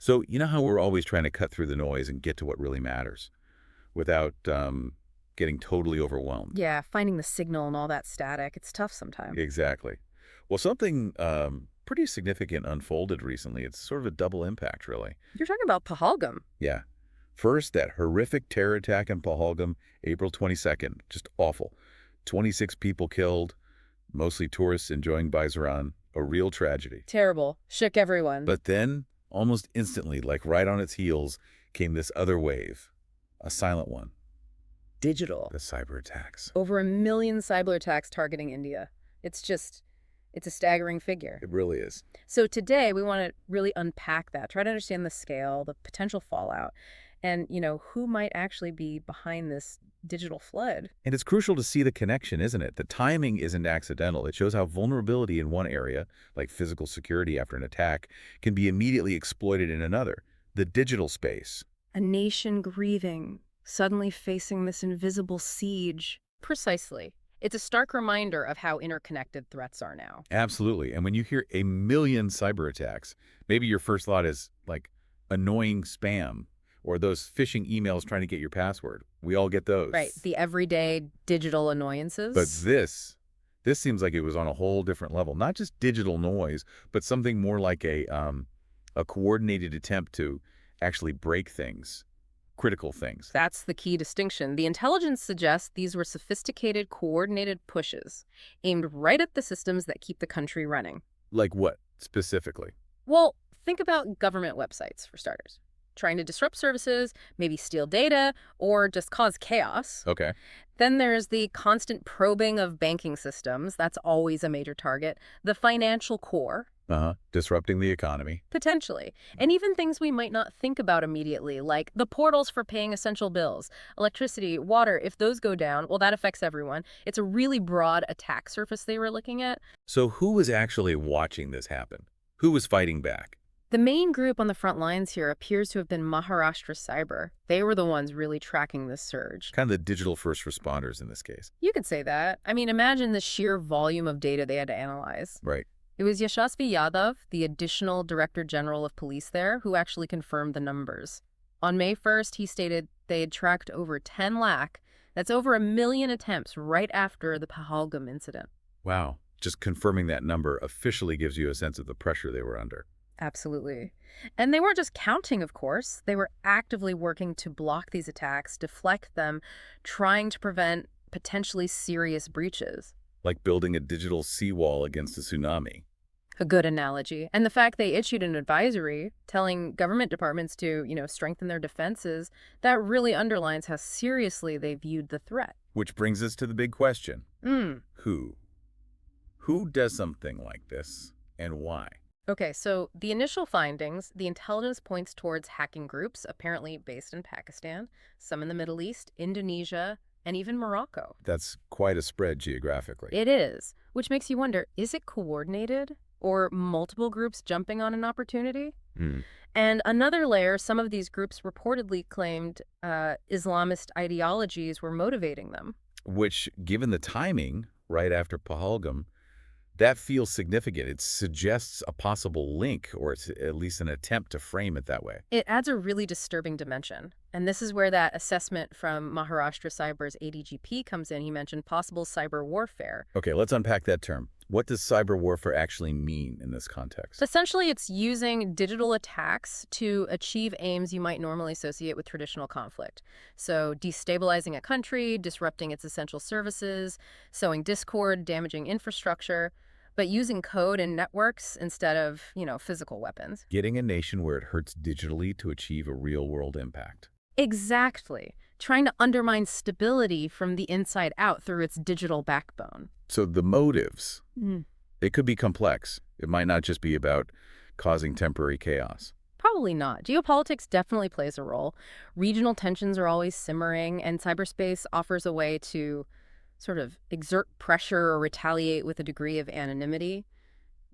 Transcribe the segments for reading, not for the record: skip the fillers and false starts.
So, you know how we're always trying to cut through the noise and get to what really matters without getting totally overwhelmed? Yeah, finding the signal and all that static, it's tough sometimes. Exactly. Well, something pretty significant unfolded recently. It's sort of a double impact, really. You're talking about Pahalgam. Yeah. First, that horrific terror attack in Pahalgam, April 22nd. Just awful. 26 people killed, mostly tourists enjoying Baizaran. A real tragedy. Terrible. Shook everyone. But then, almost instantly, like right on its heels, came this other wave. A silent one. Digital. The cyber attacks. Over 1 million cyber attacks targeting India. It's a staggering figure. It really is. So today we want to really unpack that, try to understand the scale, the potential fallout, and, who might actually be behind this digital flood. And it's crucial to see the connection, isn't it? The timing isn't accidental. It shows how vulnerability in one area, like physical security after an attack, can be immediately exploited in another, the digital space. A nation grieving, suddenly facing this invisible siege. Precisely. It's a stark reminder of how interconnected threats are now. Absolutely. And when you hear 1 million cyber attacks, maybe your first thought is like annoying spam or those phishing emails trying to get your password. We all get those. Right, the everyday digital annoyances. But this seems like it was on a whole different level. Not just digital noise, but something more like a coordinated attempt to actually break things, critical things. That's the key distinction. The intelligence suggests these were sophisticated, coordinated pushes aimed right at the systems that keep the country running. Like what, specifically? Well, think about government websites, for starters. Trying to disrupt services, maybe steal data, or just cause chaos. Okay. Then there's the constant probing of banking systems. That's always a major target. The financial core, Disrupting the economy. potentially. And even things we might not think about immediately, like the portals for paying essential bills, electricity, water. If those go down, well, that affects everyone. It's a really broad attack surface they were looking at. So who was actually watching this happen? Who was fighting back? The main group on the front lines here appears to have been Maharashtra Cyber. They were the ones really tracking this surge. Kind of the digital first responders in this case. You could say that. I mean, imagine the sheer volume of data they had to analyze. Right. It was Yashasvi Yadav, the additional Director General of Police there, who actually confirmed the numbers. On May 1st, he stated they had tracked over 10 lakh. That's over 1 million attempts right after the Pahalgam incident. Wow. Just confirming that number officially gives you a sense of the pressure they were under. Absolutely. And they weren't just counting, of course. They were actively working to block these attacks, deflect them, trying to prevent potentially serious breaches. Like building a digital seawall against a tsunami. A good analogy. And the fact they issued an advisory telling government departments to, strengthen their defenses, that really underlines how seriously they viewed the threat. Which brings us to the big question. Mm. Who? Who does something like this and why? Okay, so the initial findings, the intelligence points towards hacking groups, apparently based in Pakistan, some in the Middle East, Indonesia, and even Morocco. That's quite a spread geographically. It is, which makes you wonder, is it coordinated? Or multiple groups jumping on an opportunity? And another layer, some of these groups reportedly claimed Islamist ideologies were motivating them. Which, given the timing, right after Pahalgam, that feels significant. It suggests a possible link, or it's at least an attempt to frame it that way. It adds a really disturbing dimension. And this is where that assessment from Maharashtra Cyber's ADGP comes in. He mentioned possible cyber warfare. Okay, let's unpack that term. What does cyber warfare actually mean in this context? Essentially, it's using digital attacks to achieve aims you might normally associate with traditional conflict. So destabilizing a country, disrupting its essential services, sowing discord, damaging infrastructure, but using code and networks instead of, physical weapons. Getting a nation where it hurts digitally to achieve a real-world impact. Exactly. Trying to undermine stability from the inside out through its digital backbone. So the motives, they could be complex. It might not just be about causing temporary chaos. Probably not. Geopolitics definitely plays a role. Regional tensions are always simmering, and cyberspace offers a way to sort of exert pressure or retaliate with a degree of anonymity.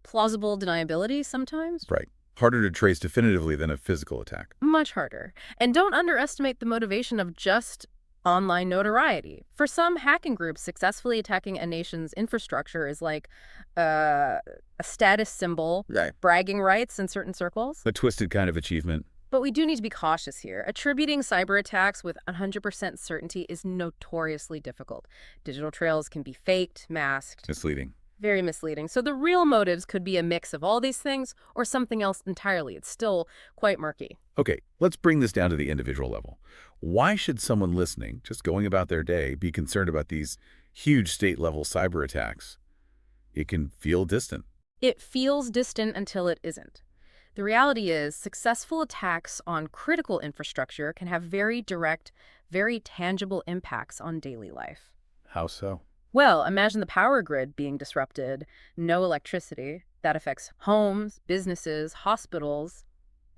Plausible deniability sometimes. Right. Harder to trace definitively than a physical attack. Much harder. And don't underestimate the motivation of just Online notoriety. For some hacking groups, successfully attacking a nation's infrastructure is like a status symbol, Right. bragging rights in certain circles. A twisted kind of achievement. But we do need to be cautious here. Attributing cyber attacks with 100% certainty is notoriously difficult. Digital trails can be faked, masked, Misleading. very misleading. So the real motives could be a mix of all these things or something else entirely. It's still quite murky. Okay, let's bring this down to the individual level. Why should someone listening, just going about their day, be concerned about these huge state-level cyber attacks? It can feel distant. It feels distant until it isn't. The reality is, successful attacks on critical infrastructure can have very direct, very tangible impacts on daily life. How so? Well, imagine the power grid being disrupted, no electricity. That affects homes, businesses, hospitals,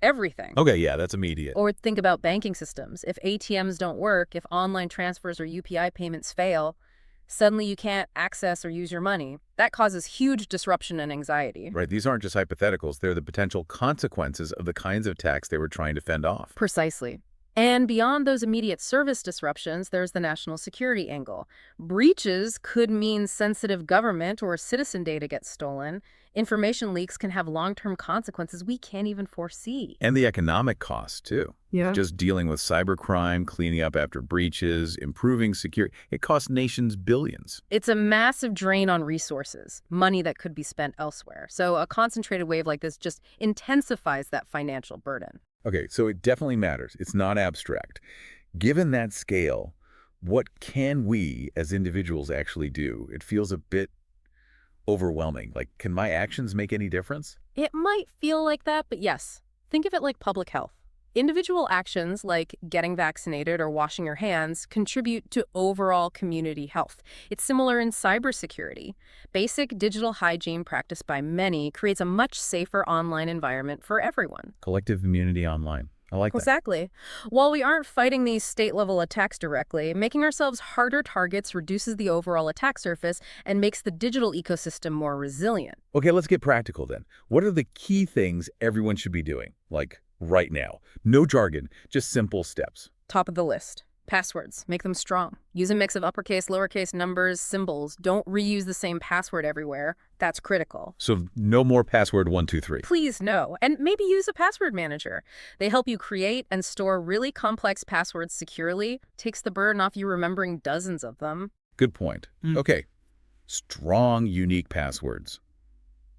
everything. Okay, yeah, that's immediate. Or think about banking systems. If ATMs don't work, if online transfers or UPI payments fail, suddenly you can't access or use your money. That causes huge disruption and anxiety. Right, these aren't just hypotheticals. They're the potential consequences of the kinds of attacks they were trying to fend off. Precisely. And beyond those immediate service disruptions, there's the national security angle. Breaches could mean sensitive government or citizen data gets stolen. Information leaks can have long-term consequences we can't even foresee. And the economic costs, too. Yeah. Just dealing with cybercrime, cleaning up after breaches, improving security, it costs nations billions. It's a massive drain on resources, money that could be spent elsewhere. So a concentrated wave like this just intensifies that financial burden. Okay, so it definitely matters. It's not abstract. Given that scale, what can we as individuals actually do? It feels a bit overwhelming. Like, can my actions make any difference? It might feel like that, but yes, think of it like public health. Individual actions like getting vaccinated or washing your hands contribute to overall community health. It's similar in cybersecurity. Basic digital hygiene practiced by many creates a much safer online environment for everyone. Collective immunity online. I like that. Exactly. While we aren't fighting these state-level attacks directly, making ourselves harder targets reduces the overall attack surface and makes the digital ecosystem more resilient. Okay, let's get practical then. What are the key things everyone should be doing? Like, right now. No jargon, just simple steps. Top of the list. Passwords. Make them strong. Use a mix of uppercase, lowercase, numbers, symbols. Don't reuse the same password everywhere. That's critical. So no more password 123. Please, no. And maybe use a password manager. They help you create and store really complex passwords securely. Takes the burden off you remembering dozens of them. Good point. Okay. Strong, unique passwords.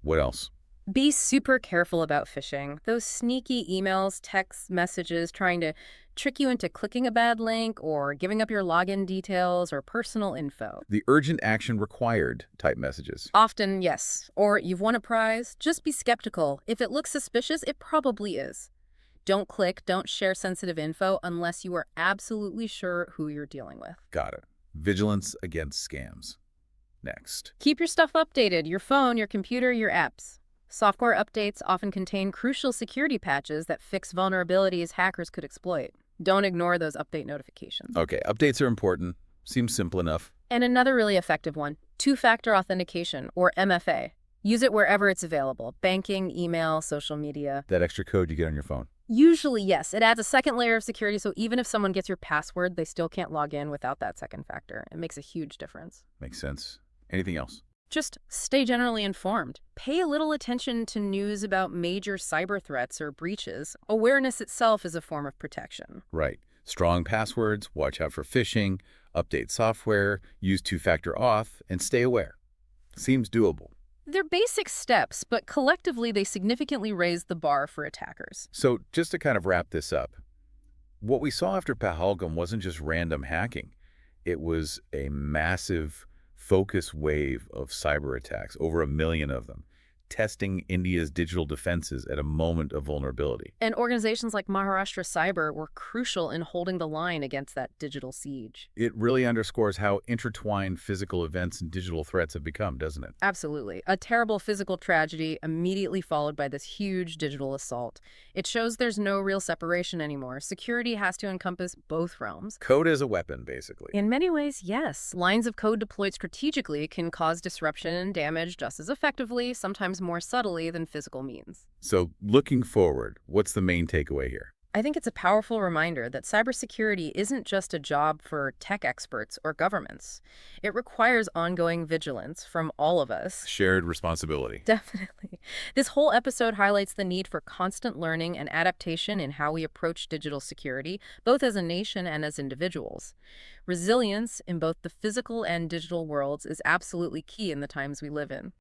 What else? Be super careful about phishing. Those sneaky emails, text messages trying to trick you into clicking a bad link or giving up your login details or personal info. The urgent action required type messages. Often, yes. Or you've won a prize. Just be skeptical. If it looks suspicious, it probably is. Don't click, don't share sensitive info unless you are absolutely sure who you're dealing with. Got it. Vigilance against scams. Next. Keep your stuff updated, your phone, your computer, your apps. Software updates often contain crucial security patches that fix vulnerabilities hackers could exploit. Don't ignore those update notifications. Okay, updates are important. Seems simple enough. And another really effective one, two-factor authentication, or MFA. Use it wherever it's available. Banking, email, social media. That extra code you get on your phone. Usually, yes. It adds a second layer of security, so even if someone gets your password, they still can't log in without that second factor. It makes a huge difference. Makes sense. Anything else? Just stay generally informed. Pay a little attention to news about major cyber threats or breaches. Awareness itself is a form of protection. Right. Strong passwords, watch out for phishing, update software, use two-factor auth, and stay aware. Seems doable. They're basic steps, but collectively they significantly raise the bar for attackers. So just to kind of wrap this up, what we saw after Pahalgam wasn't just random hacking. It was a massive focus wave of cyber attacks, over 1 million of them, testing India's digital defenses at a moment of vulnerability. And organizations like Maharashtra Cyber were crucial in holding the line against that digital siege. It really underscores how intertwined physical events and digital threats have become, doesn't it? Absolutely. A terrible physical tragedy immediately followed by this huge digital assault. It shows there's no real separation anymore. Security has to encompass both realms. Code as a weapon, basically. In many ways, yes. Lines of code deployed strategically can cause disruption and damage just as effectively, sometimes more subtly than physical means. So looking forward, what's the main takeaway here? I think it's a powerful reminder that cybersecurity isn't just a job for tech experts or governments. It requires ongoing vigilance from all of us. Shared responsibility. Definitely. This whole episode highlights the need for constant learning and adaptation in how we approach digital security, both as a nation and as individuals. Resilience in both the physical and digital worlds is absolutely key in the times we live in.